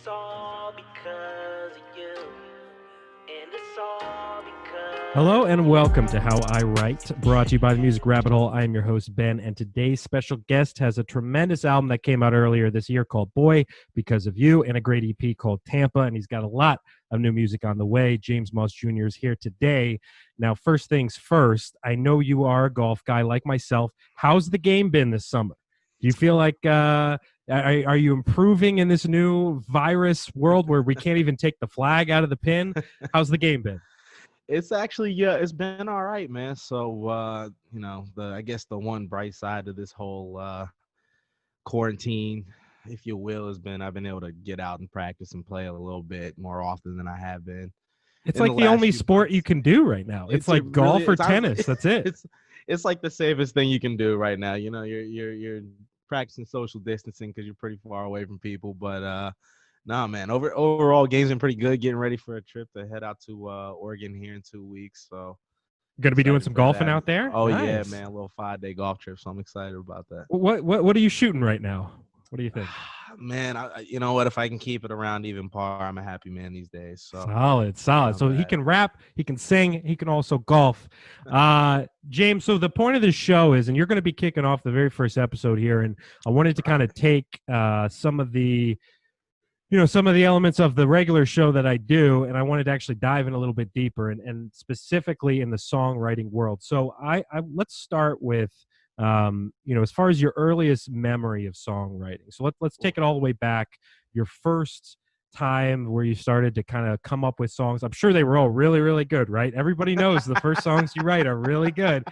It's all because of you. And it's all because. Hello and welcome to How I Write, brought to you by the Music Rabbit Hole. I am your host, Ben, and today's special guest has a tremendous album that came out earlier this year called Boy, Because of You, and a great EP called Tampa, and he's got a lot of new music on the way. James Moss Jr. is here today. Now, first things first, I know you are a golf guy like myself. How's the game been this summer? Do you feel like are you improving in this new virus world where we can't even take the flag out of the pin? How's the game been? It's actually, yeah, it's been all right, man. So, I guess the one bright side of this whole quarantine, if you will, has been I've been able to get out and practice and play a little bit more often than I have been It's in the like the last only few sport you months. can do right now. It's like golf or It's honestly, tennis. That's it. it's like the safest thing you can do right now. You know, you're practicing social distancing because you're pretty far away from people, but nah, man. Overall, game's been pretty good. Getting ready for a trip to head out to Oregon here in 2 weeks. So Going to be doing excited some for golfing that. out there. Oh yeah, Nice. man. A little 5-day golf trip. So I'm excited about that. What are you shooting right now? What do you think? Man, you know what? If I can keep it around even par, I'm a happy man these days. So Solid, solid. not So he bad. can rap, he can sing, he can also golf. James, so the point of this show is, and you're going to be kicking off the very first episode here, and I wanted to kind of take some of the some of the elements of the regular show that I do, and I wanted to actually dive in a little bit deeper, and specifically in the songwriting world. So I let's start with as far as your earliest memory of songwriting. So let's take it all the way back. Your first time where you started to kind of come up with songs. I'm sure they were all really, really good, right? Everybody knows the first songs you write are really good.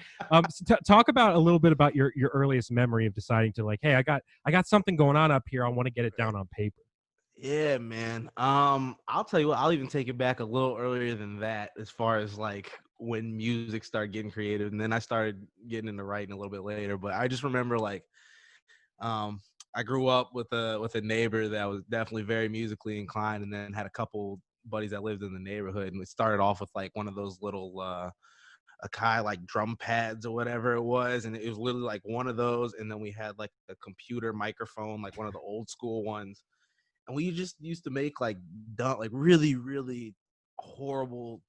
Talk about a little bit about your earliest memory of deciding to like, hey, I got something going on up here. I want to get it down on paper. Yeah, man. I'll tell you what. I'll even take it back a little earlier than that, as far as like when music started getting creative, and then I started getting into writing a little bit later. But I just remember like, um, I grew up with a neighbor that was definitely very musically inclined, and then had a couple buddies that lived in the neighborhood, and we started off with like one of those little Akai like drum pads or whatever it was, and it was literally like one of those, and then we had like a computer microphone, like one of the old school ones, and we just used to make like dumb, like really, really horrible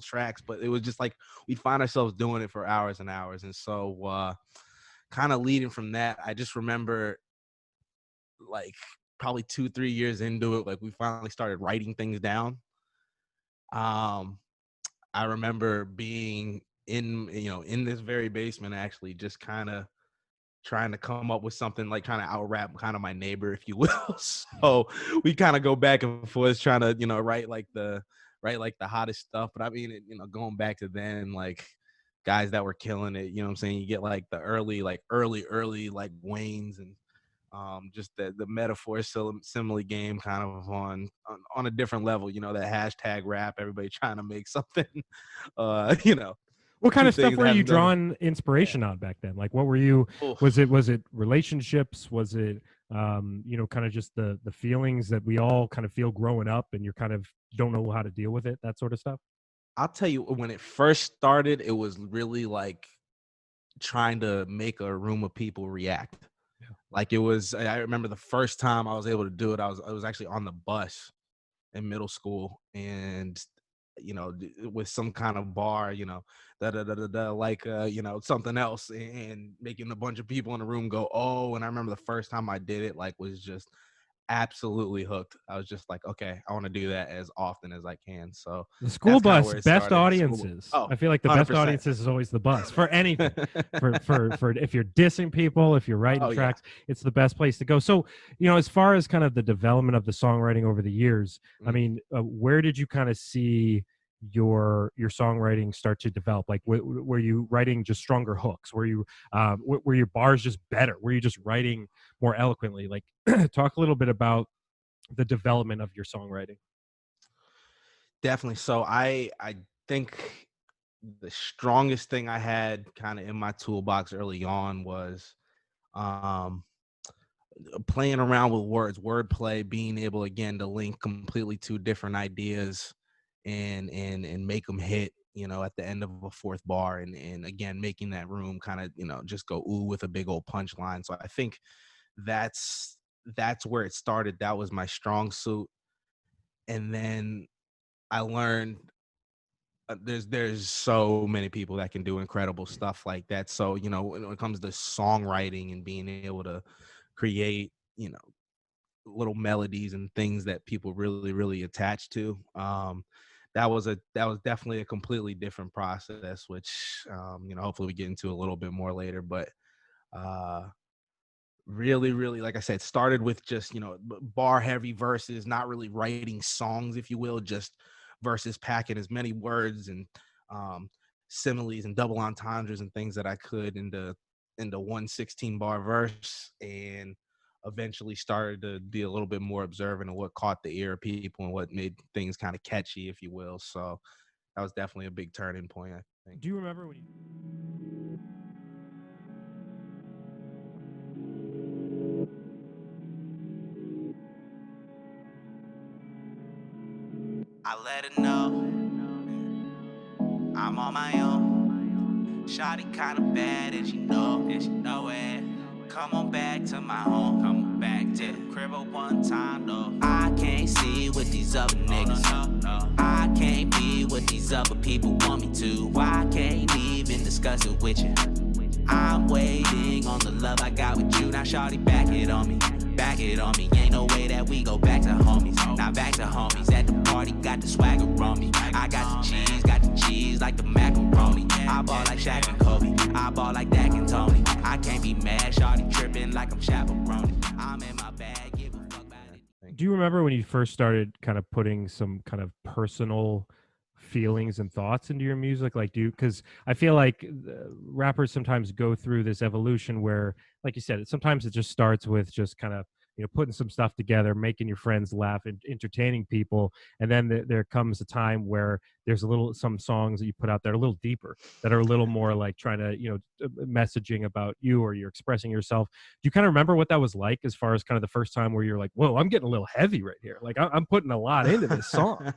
tracks, but it was just like we'd find ourselves doing it for hours and hours. And so kind of leading from that, I just remember like probably 2-3 years into it, like we finally started writing things down. um I remember being in this very basement, actually just kind of trying to come up with something, like trying to out rap kind of my neighbor, if you will. So we kind of go back and forth trying to, write like the hottest stuff. But I mean, going back to then, like guys that were killing it, what I'm saying? You get like the early like Waynes, and just the metaphor simile game kind of on a different level, that hashtag rap, everybody trying to make something, uh, you know, What kind two of stuff things were you having done. drawing Yeah. inspiration on back then? Like, what were you? Was Oof. it relationships? Was it kind of just the feelings that we all kind of feel growing up, and you're kind of don't know how to deal with it, that sort of stuff? I'll tell you, when it first started, it was really like trying to make a room of people react. Yeah. Like it was, I remember the first time I was able to do it, I was actually on the bus in middle school, and with some kind of bar, da da da da da, like something else, and making a bunch of people in the room go, oh. And I remember the first time I did it, like, was just absolutely hooked. I was just like, okay, I want to do that as often as I can. So The school that's kind of bus, where it best started. School. audiences. Oh, I feel like the best 100%. audiences is always the bus for anything. For if you're dissing people, if you're writing Oh yeah. tracks, it's the best place to go. So, as far as kind of the development of the songwriting over the years, I Mm. mean, where did you kind of see your songwriting start to develop? Like, were you writing just stronger hooks? Were you were your bars just better? Were you just writing more eloquently? Like, talk a little bit about the development of your songwriting. Definitely. So I think the strongest thing I had kind of in my toolbox early on was um playing around with words, wordplay, being able again to link completely two different ideas, and make them hit, at the end of a fourth bar, and again making that room kind of, just go ooh with a big old punchline. So I think that's that's where it started. That was my strong suit. And then I learned there's so many people that can do incredible stuff like that. So, you know, when it comes to songwriting and being able to create, you know, little melodies and things that people really attach to, that was definitely a completely different process, which you know, hopefully we get into a little bit more later. But uh really, like I said, started with just, you know, bar heavy verses, not really writing songs, if you will, just verses, packing as many words and um similes and double entendres and things that I could into 116 bar verse, and eventually started to be a little bit more observant of what caught the ear of people and what made things kind of catchy, if you will. So that was definitely a big turning point, I think. Do you remember when you? I let her know I'm on my own. Shawty kinda bad and she know it. Come on back to my home, come on back to the crib at one time though. I can't see what these other niggas. No. I can't be what these other people want me to. I can't even discuss it with you. I'm waiting on the love I got with you. Now shawty, back it on me. Back it on me. Ain't no way that we go back to homies. Not back to homies. At the party, got the swagger on me. I got the cheese like the macaroni. I ball like Shaq and Kobe. I ball like Dak and Tony. I can't be mad. Shawty tripping like I'm chaperone. I'm in my bag. Give a fuck about it. Do you remember when you first started kind of putting some kind of personal feelings and thoughts into your music? Like, because I feel like rappers sometimes go through this evolution where, like you said, sometimes it just starts with just kind of, you know, putting some stuff together, making your friends laugh and entertaining people. And then there comes a time where there's some songs that you put out there a little deeper, that are a little more like trying to, you know, messaging about you, or you're expressing yourself. Do you kind of remember what that was like, as far as kind of the first time where you're like, whoa, I'm getting a little heavy right here. Like I'm putting a lot into this song.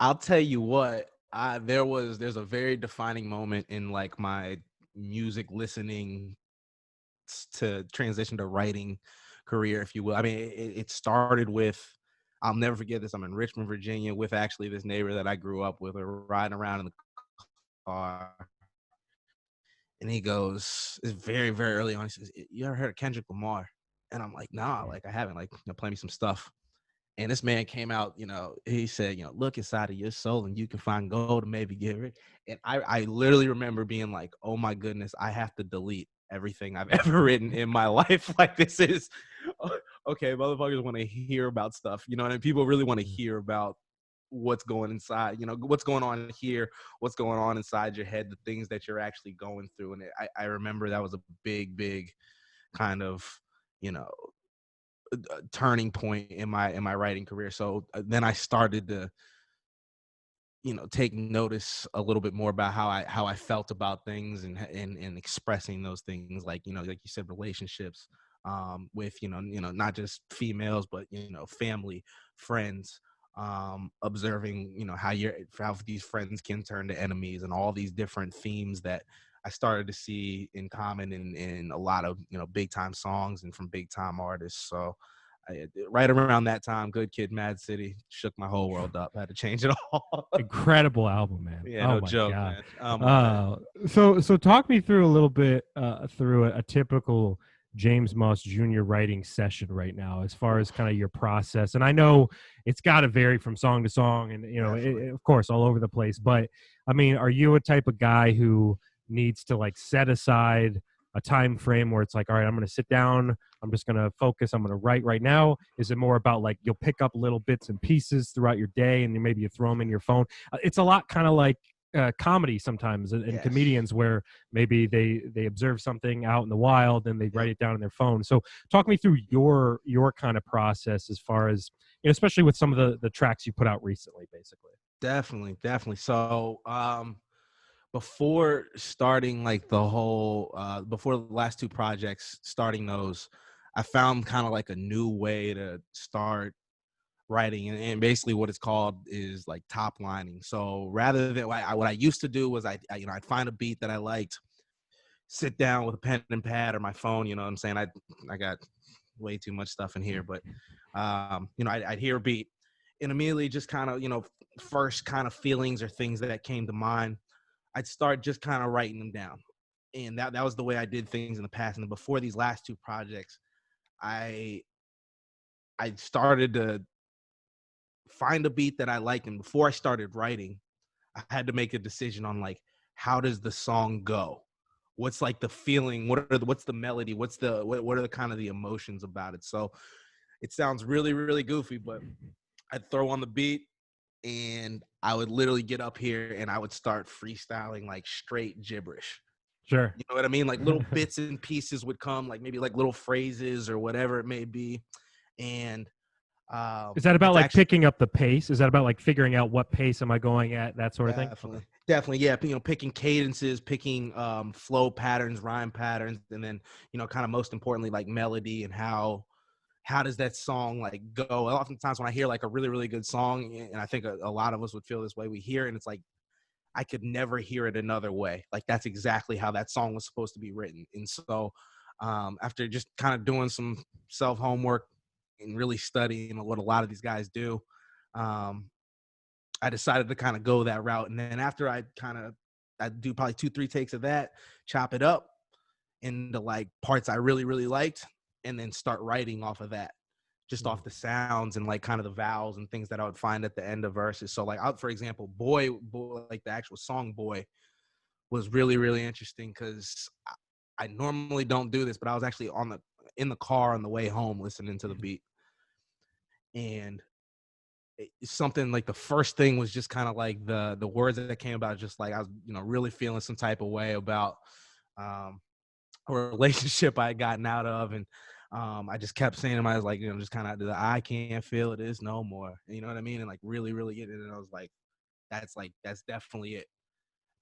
I'll tell you what, there's a very defining moment in like my music listening to transition to writing career, if you will. I mean, it started with, I'll never forget this. I'm in Richmond, Virginia, with actually this neighbor that I grew up with. We're riding around in the car, and he goes, it's very early on. He says, "You ever heard of Kendrick Lamar?" And I'm like, "Nah, like I haven't. Like, you know, play me some stuff." And this man came out, you know, he said, you know, look inside of your soul and you can find gold and maybe get rich. And I literally remember being like, oh my goodness, I have to delete everything I've ever written in my life. Like, this is okay. Motherfuckers want to hear about stuff, you know, and people really want to hear about what's going inside, you know, what's going on here, what's going on inside your head, the things that you're actually going through. And I remember that was a big kind of, you know, turning point in my writing career. So then I started to, you know, take notice a little bit more about how I felt about things, and expressing those things, like, you know, like you said, relationships, with, you know, not just females, but, you know, family, friends, observing, you know, how these friends can turn to enemies, and all these different themes that I started to see in common in a lot of, you know, big time songs and from big time artists. So right around that time, Good Kid, Mad City shook my whole world up. I had to change it all. Incredible album, man. Yeah, Oh no my joke, God. man. Oh my God. So talk me through a little bit through a typical James Moss Jr. writing session right now, as far as kind of your process. And I know it's got to vary from song to song, and, you know, of course, all over the place. But I mean, are you a type of guy who needs to like set aside a time frame where it's like, all right, I'm going to sit down, I'm just going to focus, I'm going to write right now? Is it more about like you'll pick up little bits and pieces throughout your day, and then maybe you throw them in your phone? It's a lot kind of like comedy sometimes, and Yes. comedians, where maybe they observe something out in the wild and they write it down in their phone. So talk me through your kind of process, as far as, you know, especially with some of the tracks you put out recently, basically. Definitely. So before starting like the whole before the last two projects, starting those, I found kind of like a new way to start writing, and basically what it's called is like top lining. So rather than what I used to do was you know, I'd find a beat that I liked, sit down with a pen and pad or my phone, you know what I'm saying? I got way too much stuff in here, but I'd hear a beat and immediately just kind of, first kind of feelings or things that came to mind, I'd start just kind of writing them down. And that was the way I did things in the past. And before these last two projects, I started to find a beat that I liked. And before I started writing, I had to make a decision on like, how does the song go? What's like the feeling? What's the melody? What are the kind of the emotions about it? So it sounds really, really goofy, but I'd throw on the beat and I would literally get up here and I would start freestyling like straight gibberish. Sure. You know what I mean? Like little bits and pieces would come, like maybe like little phrases or whatever it may be. And Is that about it's like actually picking up the pace? Is that about like figuring out what pace am I going at, that sort of thing? definitely, yeah. Picking cadences, picking flow patterns, rhyme patterns, and then kind of most importantly, like melody and how does that song like go? Oftentimes when I hear like a really, really good song, and I think a lot of us would feel this way, we hear it and it's like, I could never hear it another way. Like that's exactly how that song was supposed to be written. And so after just kind of doing some self homework and really studying what a lot of these guys do, I decided to kind of go that route. And then after I'd do probably 2-3 takes of that, chop it up into like parts I really, really liked, and then start writing off of that, just off the sounds and like kind of the vowels and things that I would find at the end of verses. So like for example, boy, like the actual song Boy was really, really interesting because I normally don't do this, but I was actually in the car on the way home listening to the beat. And something like the first thing was just kind of like the words that came about, just like I was, really feeling some type of way about a relationship I had gotten out of. And I just kept saying to myself, like, just kind of I can't feel it is no more. You know what I mean? And like really, really getting it. And I was like, that's definitely it.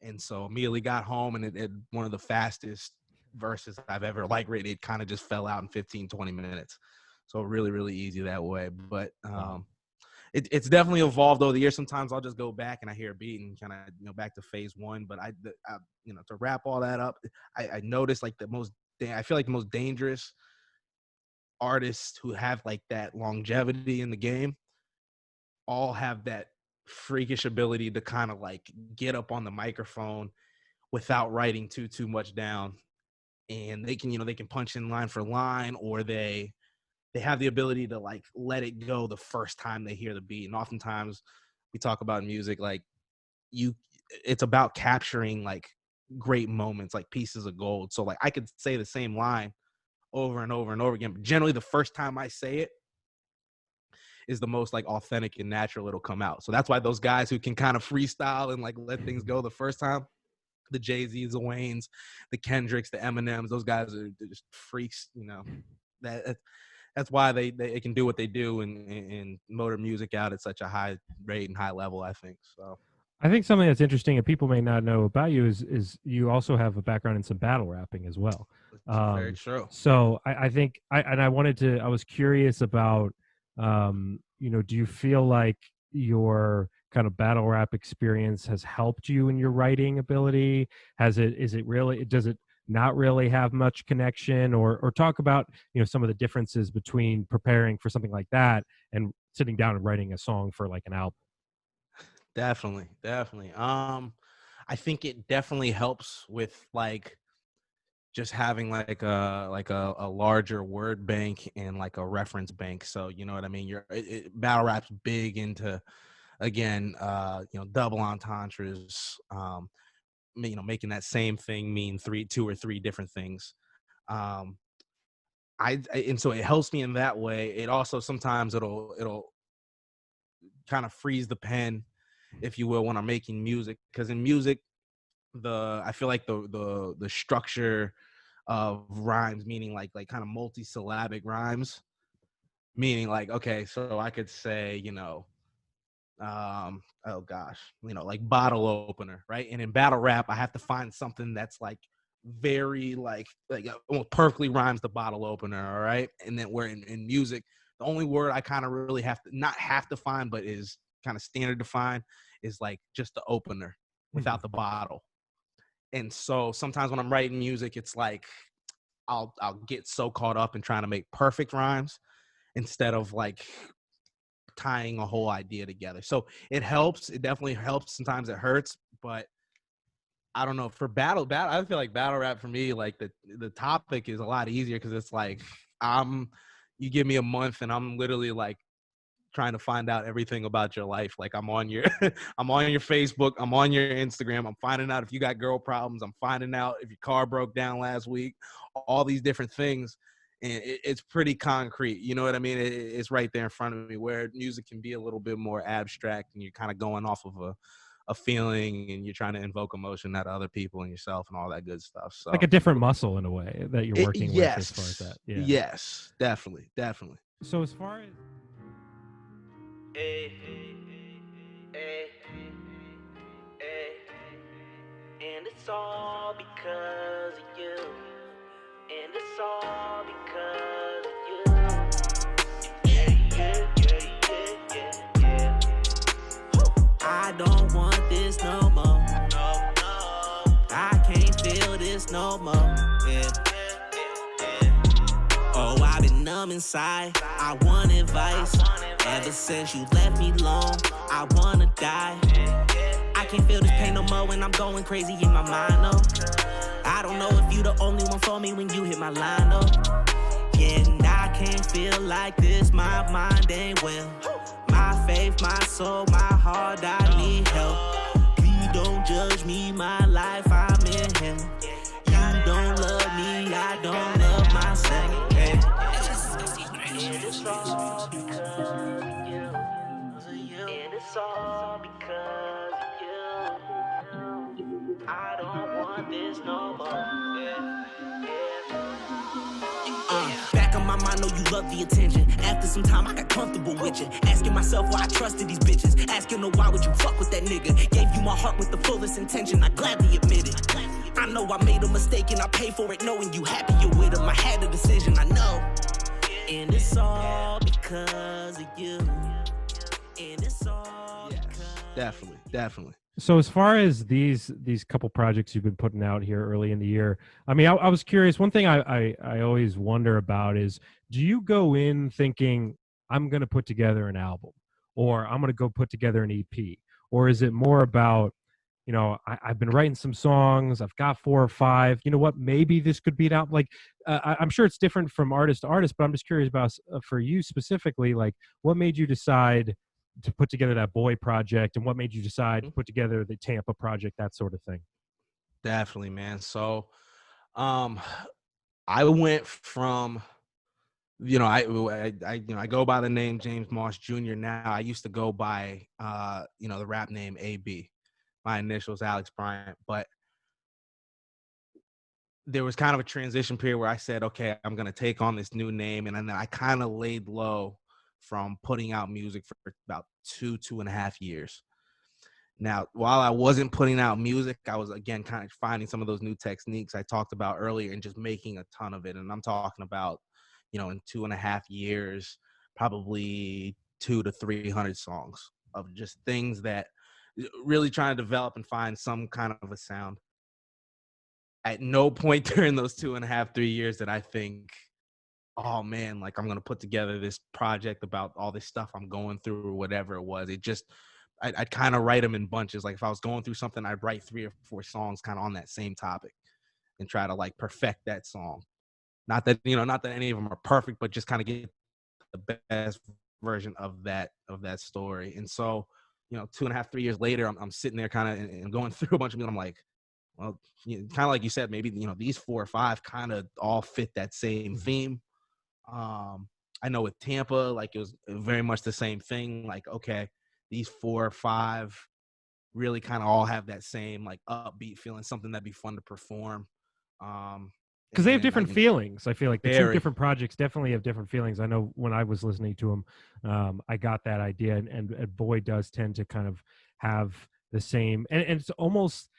And so immediately got home and it one of the fastest verses I've ever like written. It kind of just fell out in 15-20 minutes. So really, really easy that way. But it's definitely evolved over the years. Sometimes I'll just go back and I hear a beat and kind of, back to phase one. But I to wrap all that up, I noticed like I feel like the most dangerous artists who have like that longevity in the game all have that freakish ability to kind of like get up on the microphone without writing too much down, and they can punch in line for line, or they have the ability to like let it go the first time they hear the beat. And oftentimes we talk about music like it's about capturing like great moments, like pieces of gold. So like I could say the same line over and over and over again, but generally the first time I say it is the most like authentic and natural it'll come out. So that's why those guys who can kind of freestyle and like let things go the first time, the Jay-Z's, the Waynes, the Kendricks, the Eminems, those guys are just freaks, that's why they can do what they do and motor music out at such a high rate and high level, I think. So I think something that's interesting and people may not know about you is you also have a background in some battle rapping as well. very true. So I think I was curious about, do you feel like your kind of battle rap experience has helped you in your writing ability? Does it not really have much connection, or talk about, some of the differences between preparing for something like that and sitting down and writing a song for like an album? Definitely. I think it definitely helps with like just having like a larger word bank and like a reference bank. So you know what I mean? Battle rap's big into, again, double entendres, making that same thing mean two or three different things. um and so it helps me in that way. It also sometimes it'll kind of freeze the pen, if you will, when I'm making music, because in music, I feel like the structure of rhymes, meaning like kind of multi-syllabic rhymes, meaning like, okay, so I could say, oh gosh, like bottle opener, right? And in battle rap, I have to find something that's like very like almost perfectly rhymes the bottle opener, all right? And then where in music, the only word I kind of really not have to find, but is kind of standard to find, is like just the opener without the bottle. And so sometimes when I'm writing music, it's like I'll get so caught up in trying to make perfect rhymes instead of like tying a whole idea together. So it helps. It definitely helps. Sometimes it hurts, but I don't know. For battle, I feel like battle rap for me, like the topic is a lot easier because it's like you give me a month and I'm literally like trying to find out everything about your life. Like I'm on your I'm on your Facebook, I'm on your Instagram, I'm finding out if you got girl problems, I'm finding out if your car broke down last week, all these different things. And it's pretty concrete, you know what I mean? It's right there in front of me, where music can be a little bit more abstract and you're kind of going off of a feeling and you're trying to invoke emotion out of other people and yourself and all that good stuff. So Like a different muscle in a way that you're working with as far as that. Yeah. Yes, definitely. So as far as and it's all because of you. And it's all because of you. Yeah. I don't want this no more. No. I can't feel this no more. Yeah. Oh, I've been numb inside. I want advice. Ever since you left me alone, I wanna die. I can't feel this pain no more when I'm going crazy in my mind, no. I don't know if you the only one for me when you hit my line, no. Yeah, and I can't feel like this, my mind ain't well. My faith, my soul, my heart, I need help. Please don't judge me, my life, I'm in hell. You don't love me, I don't love myself. Hey. And it's all because of you. And it's all because of you. I don't want this no more. Back on my mind, know you love the attention. After some time, I got comfortable with you. Asking myself why I trusted these bitches. Asking her why would you fuck with that nigga. Gave you my heart with the fullest intention, I gladly admit it. I know I made a mistake and I paid for it knowing you happier with him. I had a decision, I know. And it's all because of you. And it's all Definitely. So as far as these couple projects you've been putting out here early in the year, I mean, I was curious. One thing I always wonder about is, do you go in thinking I'm going to put together an album, or I'm going to go put together an EP, or is it more about, you know, I've been writing some songs, I've got 4 or 5. You know what? Maybe this could be an album. Like, I'm sure it's different from artist to artist, but I'm just curious about for you specifically, like, what made you decide to put together that Boy project, and what made you decide to put together the Tampa project, that sort of thing? Definitely, man. So I went from, you know, I go by the name James Moss Jr. now. I used to go by you know, the rap name AB. My initials Alex Bryant, but there was kind of a transition period where I said, okay, I'm going to take on this new name. And then I kind of laid low from putting out music for about 2.5 years. Now, while I wasn't putting out music, I was, again, kind of finding some of those new techniques I talked about earlier and just making a ton of it. And I'm talking about, you know, in 2.5 years, probably 200 to 300 songs of just things that really trying to develop and find some kind of a sound. At no point during those 2.5, 3 years that I think, oh man, like I'm going to put together this project about all this stuff I'm going through or whatever it was. It just, I'd kind of write them in bunches. Like if I was going through something, I'd write 3 or 4 songs kind of on that same topic and try to like perfect that song. Not that, you know, not that any of them are perfect, but just kind of get the best version of that story. And so, you know, 2.5, 3 years later, I'm sitting there kind of and going through a bunch of them. I'm like, well, you know, kind of like you said, maybe, you know, these 4 or 5 kind of all fit that same theme. I know with Tampa, like it was very much the same thing. Like, okay, these 4 or 5 really kind of all have that same like upbeat feeling, something that'd be fun to perform. Because they have different feelings. I feel like the 2 very different projects definitely have different feelings. I know when I was listening to them, I got that idea, and Boy does tend to kind of have the same, and it's almost,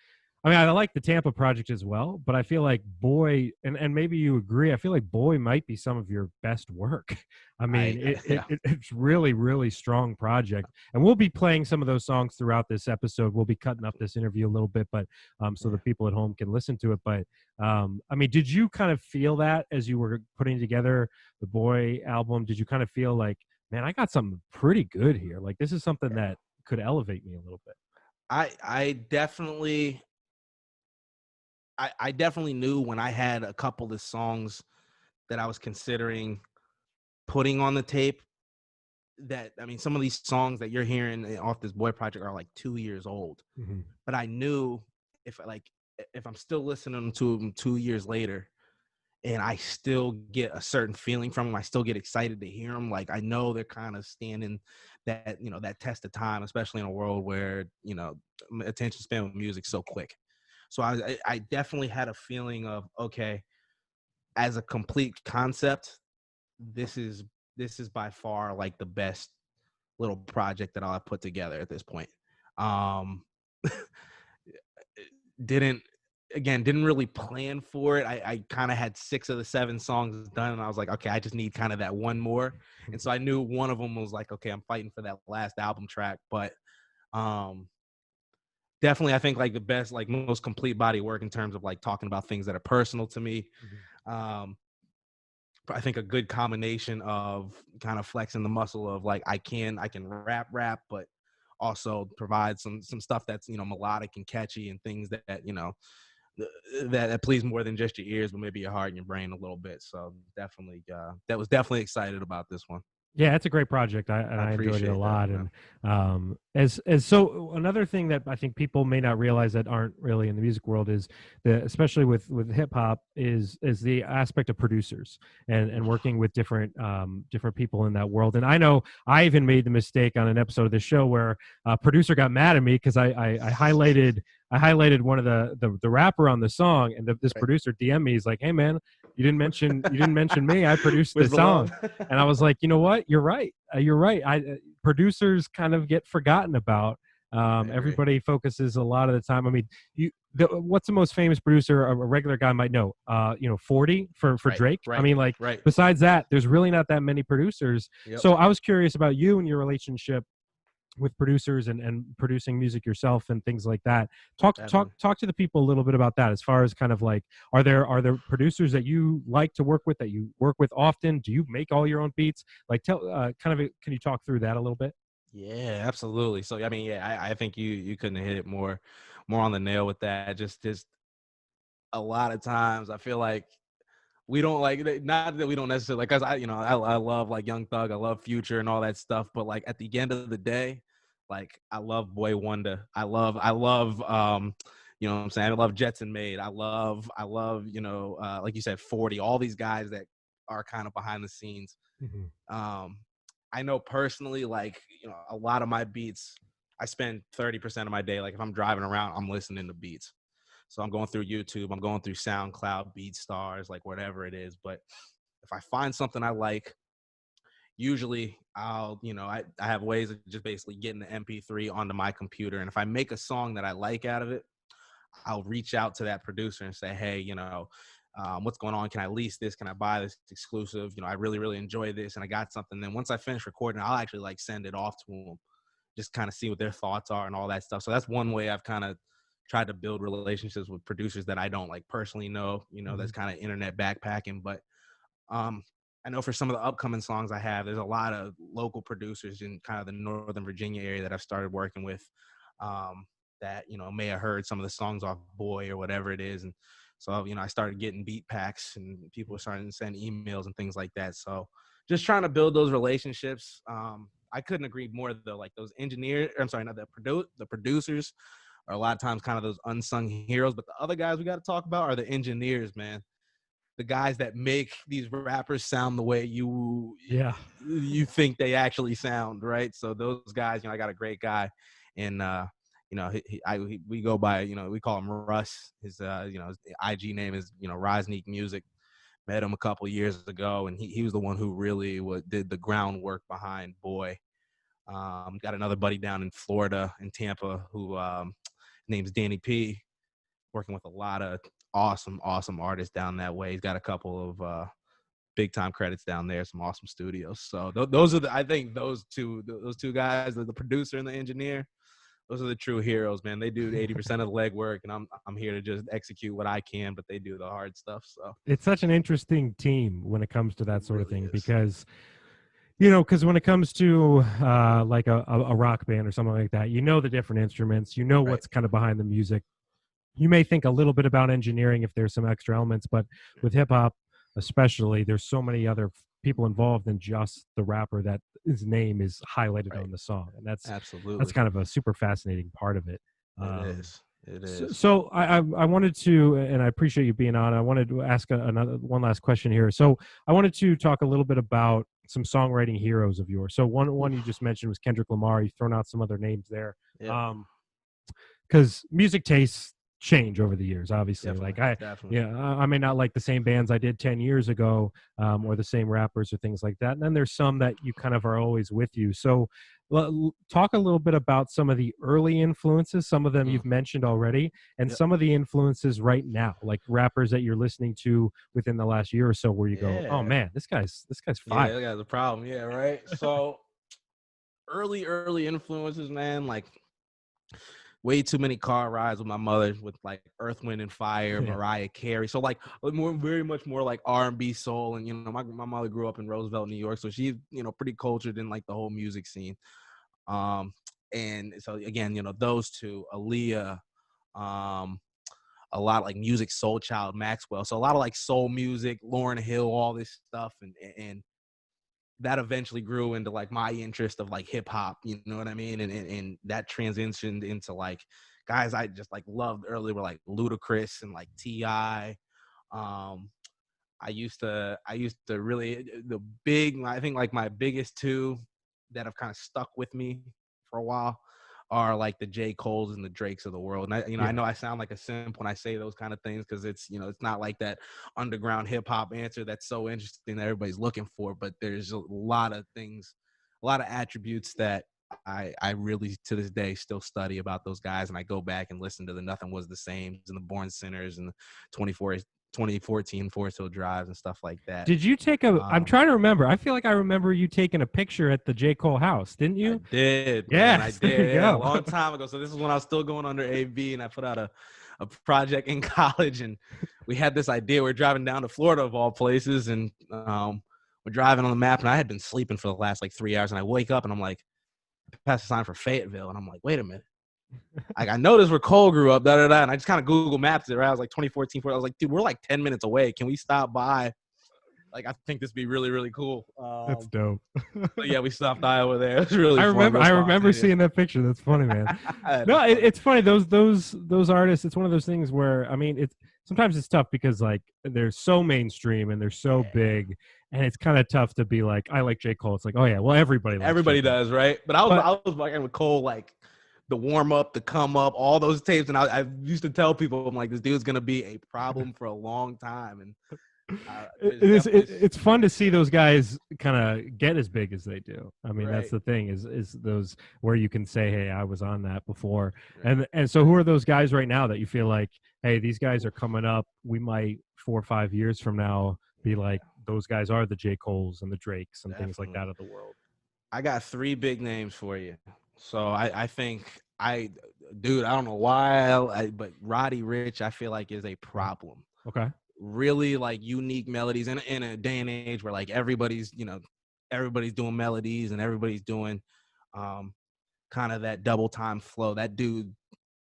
I mean, I like the Tampa project as well, but I feel like Boy, and maybe you agree, I feel like Boy might be some of your best work. I mean, Yeah. it's really, really strong project. And we'll be playing some of those songs throughout this episode. We'll be cutting up this interview a little bit, but so Yeah. the people at home can listen to it. But I mean, did you kind of feel that as you were putting together the Boy album? Did you kind of feel like, man, I got something pretty good here? Like this is something that could elevate me a little bit. I definitely I definitely knew when I had a couple of songs that I was considering putting on the tape that, I mean, some of these songs that you're hearing off this Boy project are like 2 years old, Mm-hmm. but I knew if I'm still listening to them 2 years later and I still get a certain feeling from them, I still get excited to hear them. Like I know they're kind of standing that, that test of time, especially in a world where, attention span with music so quick. So I definitely had a feeling of, okay, as a complete concept, this is by far like the best little project that I'll have put together at this point. Um, didn't didn't really plan for it. I kind of had 6 of the 7 songs done, and I was like, okay, I just need kind of that one more. And so I knew one of them was like, okay, I'm fighting for that last album track, but um definitely I think like the best, like most complete body work in terms of like talking about things that are personal to me. um I think a good combination of kind of flexing the muscle of like I can rap, but also provide some stuff that's melodic and catchy and things that that please more than just your ears, but maybe your heart and your brain a little bit. So definitely, that was definitely excited about this one. Yeah, it's a great project. I I enjoyed it a appreciate that, lot. man. And as so another thing that I think people may not realize that aren't really in the music world is especially with hip hop is the aspect of producers and working with different people in that world. And I know I even made the mistake on an episode of the show where a producer got mad at me because I highlighted one of the rapper on the song, and this Right. producer DM me. He's like, "Hey man, you didn't mention me. I produced the Where's the song." love? And I was like, you know what? You're right. You're right. Producers kind of get forgotten about. I agree. Everybody focuses a lot of the time. I mean, what's the most famous producer a regular guy might know? 40 for Right, Drake. I right, mean, like right. besides that, there's really not that many producers. Yep. So I was curious about you and your relationship with producers and producing music yourself and things like that. Definitely. Talk to the people a little bit about that, as far as kind of like, are there producers that you like to work with, that you work with often? Do you make all your own beats? Like tell can you talk through that a little bit? Yeah, absolutely. So I mean, yeah, I think you couldn't have hit it more on the nail with that. Just a lot of times I feel like we don't like, not that we don't necessarily like, cause I love like Young Thug, I love Future and all that stuff, but like at the end of the day, like I love Boy Wonder, I love what I'm saying, I love Jetson Made, I love like you said, 40, all these guys that are kind of behind the scenes. Mm-hmm. um I know personally, like, a lot of my beats, I spend 30% of my day, like if I'm driving around, I'm listening to beats. So I'm going through YouTube, I'm going through SoundCloud, BeatStars, like whatever it is. But if I find something I like, usually I have ways of just basically getting the MP3 onto my computer. And if I make a song that I like out of it, I'll reach out to that producer and say, hey, what's going on? Can I lease this? Can I buy this exclusive? I really, really enjoy this. And I got something. Then once I finish recording, I'll actually like send it off to them, just kind of see what their thoughts are and all that stuff. So that's one way I've kind of tried to build relationships with producers that I don't like personally know, Mm-hmm. that's kind of internet backpacking. But um, I know for some of the upcoming songs I have, there's a lot of local producers in kind of the Northern Virginia area that I've started working with, um, that, may have heard some of the songs off Boy or whatever it is. And so, I started getting beat packs and people were starting to send emails and things like that. So just trying to build those relationships. I couldn't agree more though. Like those engineers, I'm sorry, not the producers are a lot of times kind of those unsung heroes, but the other guys we got to talk about are the engineers, man. The guys that make these rappers sound the way Yeah. you think they actually sound, right? So those guys, I got a great guy, and we go by, we call him Russ. His IG name is Rosnick Music. Met him a couple years ago, and he was the one who really did the groundwork behind Boy. Got another buddy down in Florida, in Tampa, who name's Danny P. working with a lot of awesome artists down that way. He's got a couple of big time credits down there, some awesome studios. So those are I think those two guys, the producer and the engineer, those are the true heroes, man. They do 80% of the legwork, and I'm here to just execute what I can, but they do the hard stuff. So It's such an interesting team when it comes to that it sort of really thing, is. because because when it comes to like a rock band or something like that, the different instruments, Right. what's kind of behind the music. You may think a little bit about engineering if there's some extra elements, but with hip hop especially, there's so many other people involved than just the rapper that his name is highlighted Right. on the song, and that's Absolutely. kind of a super fascinating part of it. It is. It is. So I wanted to, and I appreciate you being on. I wanted to ask one last question here. So I wanted to talk a little bit about some songwriting heroes of yours. So one you just mentioned was Kendrick Lamar. You've thrown out some other names there. Yep. Because music tastes change over the years, obviously. Definitely, definitely. I may not like the same bands I did 10 years ago, or the same rappers or things like that. And then there's some that you kind of are always with you. So talk a little bit about some of the early influences. Some of them you've mentioned already, and Yep. some of the influences right now, like rappers that you're listening to within the last year or so, where you go, oh Yeah. man, this guy's Yeah, fire. that guy's a problem. Yeah, right. So early influences, man, like way too many car rides with my mother with like Earth, Wind and Fire, Yeah. Mariah Carey. So like very much more like R&B soul. And my mother grew up in Roosevelt, New York, so she's pretty cultured in like the whole music scene. And so again, those two, Aaliyah, a lot like music, Soul Child, Maxwell. So a lot of like soul music, Lauryn Hill, all this stuff, and that eventually grew into like my interest of like hip hop, you know what I mean? And that transitioned into like guys I just like loved earlier were like Ludacris and like T.I. I used to really I think like my biggest two that have kind of stuck with me for a while are like the J. Coles and the Drakes of the world. And I know I sound like a simp when I say those kind of things, because it's, it's not like that underground hip hop answer that's so interesting that everybody's looking for, but there's a lot of things, a lot of attributes that I really to this day still study about those guys. And I go back and listen to the Nothing Was the Same and the Born Sinners and the 2014 Forest Hill Drives and stuff like that. Did you take I'm trying to remember. I feel like I remember you taking a picture at the J. Cole house, didn't you? I did, Yeah, man. I there you did. Yeah, a go. long time ago. So this is when I was still going under AB, and I put out a project in college, and we had this idea. We're driving down to Florida of all places, and we're driving on the map, and I had been sleeping for the last like 3 hours, and I wake up and I'm like, pass the sign for Fayetteville, and I'm like, wait a minute. I noticed where Cole grew up, and I just kind of Google Maps it, right? I was like 2014, I was like, dude, we're like 10 minutes away. Can we stop by? Like, I think this would be really, really cool. That's dope. But yeah, we stopped by over there. It was really I fun. remember seeing that picture. That's funny, man. No, it's funny. Those artists. It's one of those things where, I mean, sometimes it's tough because like they're so mainstream and they're so big, and it's kind of tough to be like, I like J. Cole. It's like, oh yeah, well everybody does, right? But I was working with Cole, like the warm up, the come up, all those tapes, and I used to tell people, I'm like, this dude's gonna be a problem for a long time, and it's fun to see those guys kind of get as big as they do. I mean, Right. that's the thing is those where you can say, hey, I was on that before. Right. And so who are those guys right now that you feel like, hey, these guys are coming up, we might 4 or 5 years from now be like, those guys are the J. Coles and the Drakes and things like that of the world? I got 3 big names for you. So I think dude, I don't know why, but Roddy Ricch, I feel like is a problem. Okay. Really like unique melodies in a day and age where like everybody's doing melodies and everybody's doing kind of that double time flow. That dude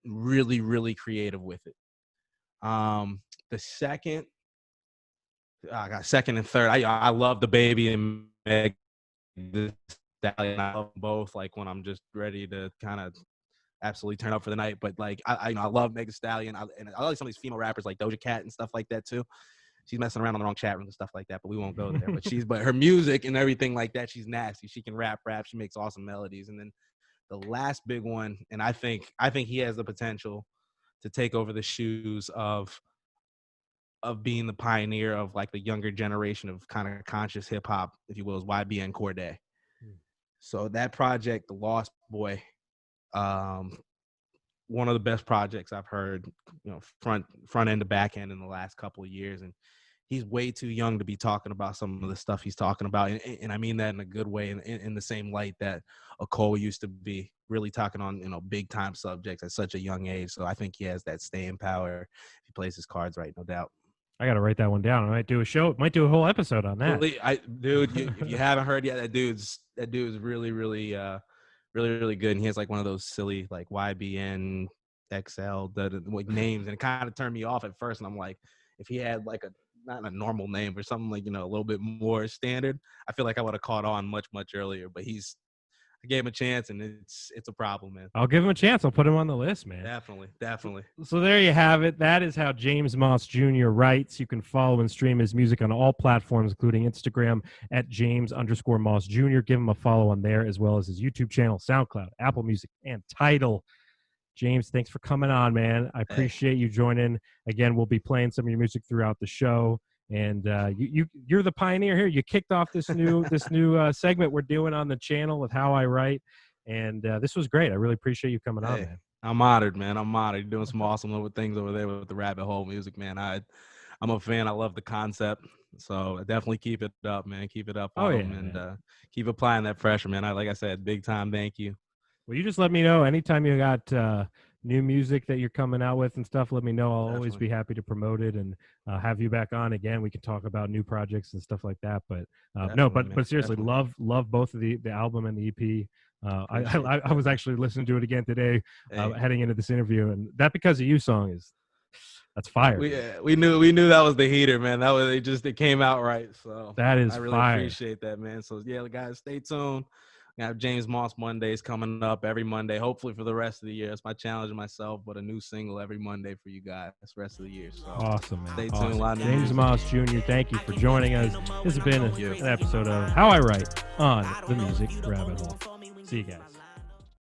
really, really creative with it. The second, I got second and third. I love the Baby and Meg Thee Stallion. I love them both. Like when I'm just ready to kind of absolutely turn up for the night. But like I love Meg Thee Stallion. And I like some of these female rappers like Doja Cat and stuff like that too. She's messing around on the wrong chat rooms and stuff like that, but we won't go there. But her music and everything like that, she's nasty. She can rap. She makes awesome melodies. And then the last big one, and I think he has the potential to take over the shoes of being the pioneer of like the younger generation of kind of conscious hip hop, if you will, is YBN Cordae. So that project, The Lost Boy, one of the best projects I've heard, front end to back end in the last couple of years. And he's way too young to be talking about some of the stuff he's talking about. And I mean that in a good way, in the same light that a Cole used to be, really talking on, big time subjects at such a young age. So I think he has that staying power if he plays his cards right, no doubt. I got to write that one down. I might do a show. Might do a whole episode on that. Dude, if you haven't heard yet, that dude's really, really, really good. And he has like one of those silly like YBN XL like names, and it kind of turned me off at first. And I'm like, if he had like not a normal name or something like, a little bit more standard, I feel like I would have caught on much earlier. But I gave him a chance, and it's a problem, man. I'll give him a chance. I'll put him on the list, man. Definitely. So there you have it. That is how James Moss Jr. writes. You can follow and stream his music on all platforms, including Instagram at James_Moss Jr. Give him a follow on there, as well as his YouTube channel, SoundCloud, Apple Music, and Tidal. James, thanks for coming on, man. I appreciate you joining. Again, we'll be playing some of your music throughout the show. And you're the pioneer here. You kicked off this new segment we're doing on the channel with How I Write, and this was great. I really appreciate you coming on, man. I'm honored, man. I'm honored. You're doing some awesome little things over there with the Rabbit Hole music, man. I'm a fan. I love the concept, so definitely keep it up, man. Keep it up on them, and keep applying that pressure, man. Like I said, big time. Thank you. Well, you just let me know anytime you got new music that you're coming out with and stuff. Let me know. I'll always be happy to promote it and have you back on again. We can talk about new projects and stuff like that. But but seriously, love both of the album and the EP. I was actually listening to it again today, heading into this interview, and That Because of You song that's fire. We knew that was the heater, man. It came out right. So that is I really fire. Appreciate that, man. So yeah, guys, stay tuned. I have James Moss Mondays coming up every Monday, hopefully for the rest of the year. It's my challenge to myself, but a new single every Monday for you guys the rest of the year. So awesome, man. Stay tuned. Awesome. James Moss Jr., thank you for joining us. This has been an episode of How I Write on the Music Rabbit Hole. See you guys.